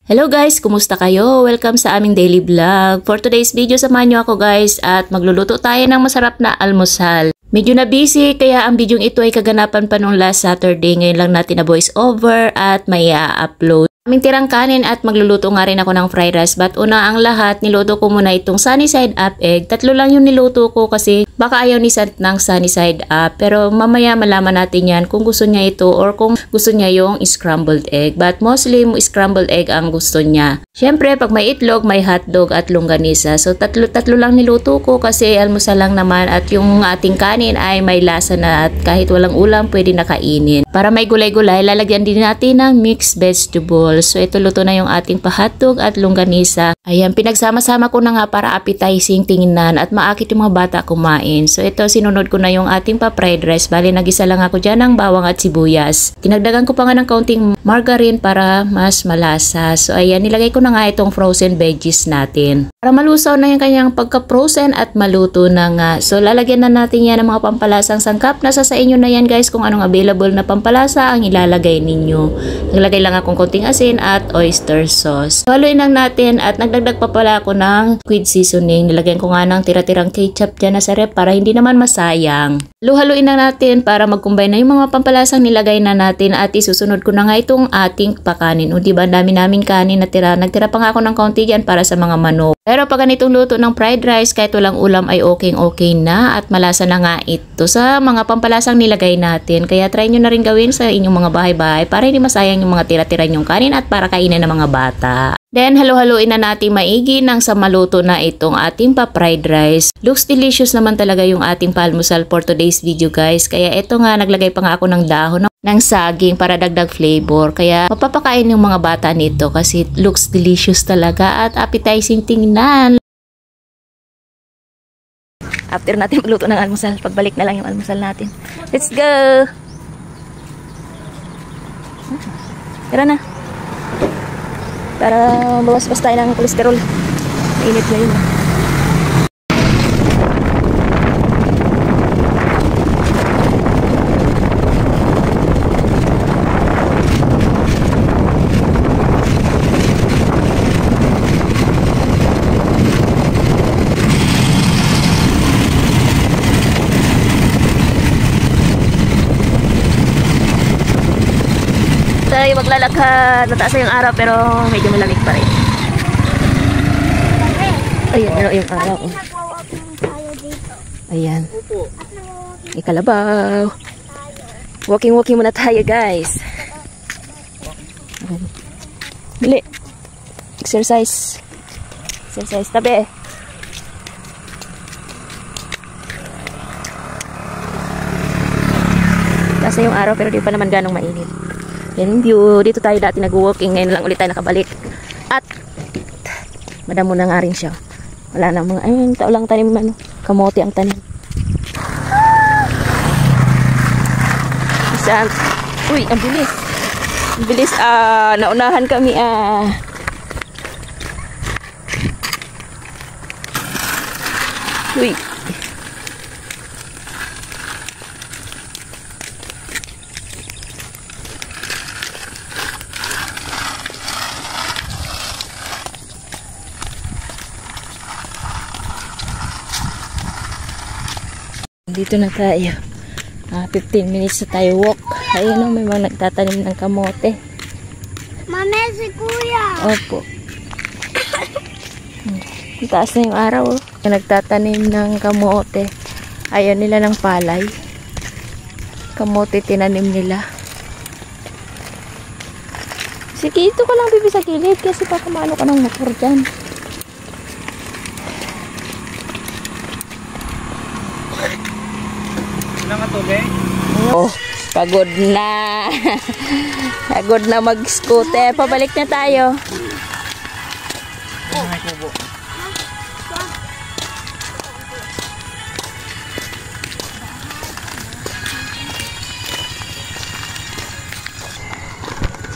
Hello guys, kumusta kayo? Welcome sa aming daily vlog. For today's video, samahan nyo ako guys at magluluto tayo ng masarap na almusal. Medyo na busy kaya ang video ito ay kaganapan pa nung last Saturday. Ngayon lang natin na voice over at may upload. Aming tirang kanin at magluluto nga rin ako ng fried rice. But una ang lahat, niluto ko muna itong sunny side up egg. Tatlo lang yung niluto ko kasi baka ayaw ni Sant ng sunny side up. Pero mamaya malaman natin yan kung gusto niya ito or kung gusto niya yung scrambled egg. But mostly scrambled egg ang gusto niya. Siyempre pag may itlog, may hotdog at longganisa. So tatlo lang niluto ko kasi almusal lang naman at yung ating kanin ay may lasa na at kahit walang ulam pwede na kainin. Para may gulay-gulay, lalagyan din natin ng mixed vegetable. So ito luto na yung ating pa-hotdog at longganisa. Ayan, pinagsama-sama ko na nga para appetizing tingnan at maakit yung mga bata kumain. So ito sinunod ko na yung ating pa-fried rice. Bali nagisa lang ako dyan ng bawang at sibuyas. Tinagdagan ko pa nga ng kaunting margarine para mas malasa. So ayan, nilagay ko na nga itong frozen veggies natin. Para malusaw na yung kanyang pagka-frozen at maluto na nga. So lalagyan na natin yan ng mga pampalasang sangkap. Nasa sa inyo na yan guys kung anong available na pampalasa ang ilalagay ninyo. Naglagay lang akong konting asin at oyster sauce. So, haluin lang natin at nagdagdag pa pala ako ng squid seasoning. Nilagyan ko nga ng tira-tirang ketchup dyan na sa rep para hindi naman masayang. Haluin na natin para mag-combine na yung mga pampalasang nilagay na natin at isusunod ko na nga itong ating pakanin. O diba dami namin kanin na tira. Nagtira pa nga ako ng kaunti dyan para sa mga manok. Pero pag ganitong luto ng fried rice kahit walang ulam ay okay na at malasa na nga ito sa mga pampalasang nilagay natin. Kaya try nyo na rin gawin sa inyong mga bahay-bahay para hindi masayang yung mga tira-tira nyong kanin at para kainin ng mga bata. Then, halo-haloin na natin maigi nang sa maluto na itong ating pa-fried rice. Looks delicious naman talaga yung ating palmusal for today's video guys. Kaya ito nga, naglagay pa nga ako ng dahon ng saging para dagdag flavor. Kaya mapapakain yung mga bata nito kasi looks delicious talaga at appetizing tingnan. After natin magluto ng almusal, pagbalik na lang yung almusal natin. Let's go! Tara na! Para bawas-bawas tayo ng kolesterol. Mainit na yun. Tayo maglalakad, nataas na yung araw pero medyo malamig pa rin. Ayan na yung araw. Ayan. Ikalabaw. Walking muna tayo guys. Bili. Exercise. Tabi. Taas na yung araw pero di pa naman ganong mainit. Yan yung view. Dito tayo dati nag-walking. Ngayon lang ulit tayo nakabalik. At madamo na nga rin siya. Wala na mga, ayun, tao lang tanim, kamote ang tanim. Isang, uy, ang bilis. Ang bilis, naunahan kami, Uy. Dito na tayo. 15 minutes na tayo walk. Ayun o, may mga nagtatanim ng kamote. Mami, si Kuya. Opo. Taas na yung araw o. Nagtatanim ng kamote. Ayaw nila ng palay. Kamote tinanim nila. Sige, ito ka lang bibi sa gilid kasi baka maano ka ng motor dyan. Oh, pagod na. Pagod na mag-scooter. Pabalik na tayo.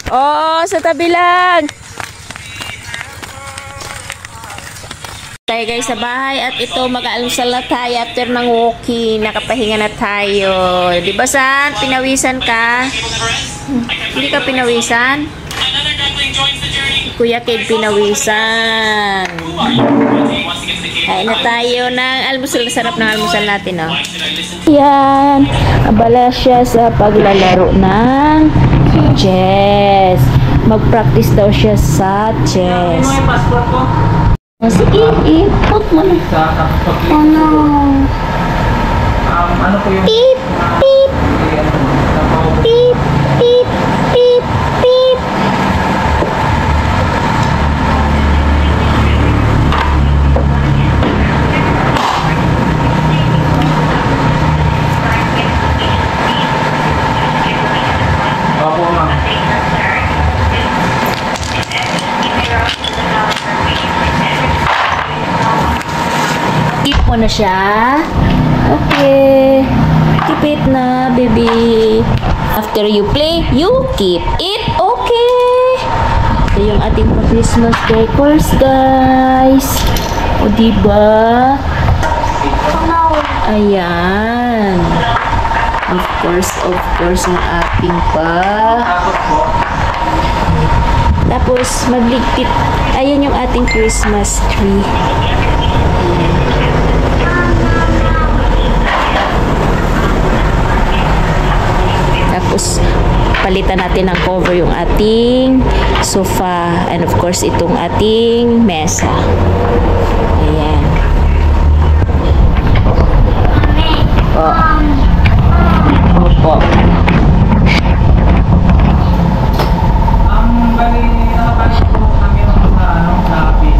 Oh, sa tabi lang. Tayo guys sa bahay at ito mag-aalmusal na tayo after ng walking. Nakapahinga na tayo. Di ba San? Pinawisan ka? Hindi ka pinawisan? Kuya Kid pinawisan. Kain na tayo ng almusal. Sarap ng almusal natin, oh. Yan. Abala siya sa paglalaro ng chess. Mag-practice daw siya sa chess. Sige, ipot mo na. Oh no. Ano po yung... Beep, beep, beep, beep, beep, beep. Opo, ma'am. Keep mo na siya. Okay. Keep it na, baby. After you play, you keep it. Okay. Ito yung ating Christmas decors, guys. O, diba? Ayan. Of course, ang ating pa. Tapos, magligpit. Ayan yung ating Christmas tree. Tapos, palitan natin ng cover yung ating sofa. And of course, itong ating mesa. Ayan. Opo. Bali, nakapasok po kami sa base.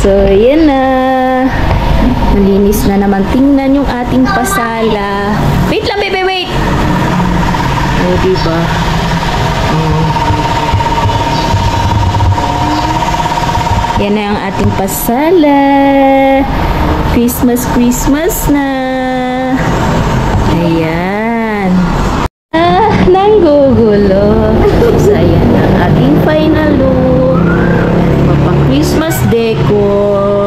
So, yan na. Malinis na naman. Tingnan yung ating pasala. Wait lang, baby, wait! O, diba? Yan na yung ating pasala. Christmas na. Ayan. Nanggugulo. So, ayan ang ating final look. Christmas decor.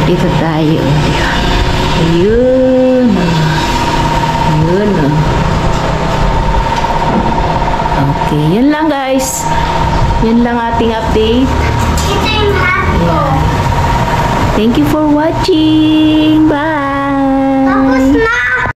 Dito tayo. Ayun. Ayun. Okay, yun lang guys. Yun lang ating update. Ito yung hat ko. Thank you for watching. Bye. Tapos na.